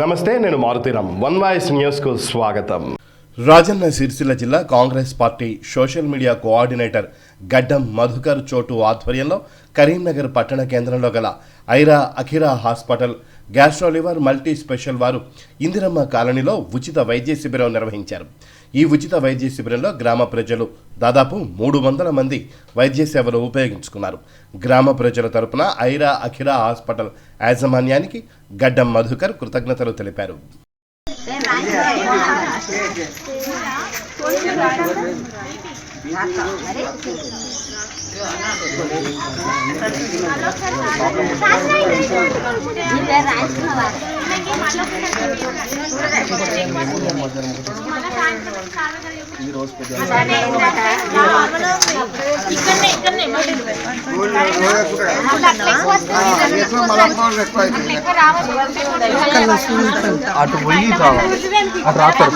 నమస్తే, నేను Maruthi Ram. One voice న్యూస్కు స్వాగతం. రాజన్న సిరిసిల్ల జిల్లా Congress party social media coordinator గడ్డం మధుకర్ చోటు ఆధ్వర్యంలో కరీంనగర్ పట్టణ కేంద్రంలో గల Aira Akira hospital గ్యాస్ట్రోలివర్ multi special వారు ఇందిరమ్మ కాలనీలో ఉచిత వైద్య శిబిరం నిర్వహించారు. ఈ ఉచిత వైద్య శిబిరంలో గ్రామ ప్రజలు దాదాపు 300 మంది వైద్య సేవలు ఉపయోగించుకున్నారు. గ్రామ ప్రజల తరపున ఐరా అఖిరా హాస్పిటల్ యాజమాన్యానికి గడ్డం మధుకర్ కృతజ్ఞతలు తెలిపారు. అటు పోయి కావాలి అటు రాస్తారు.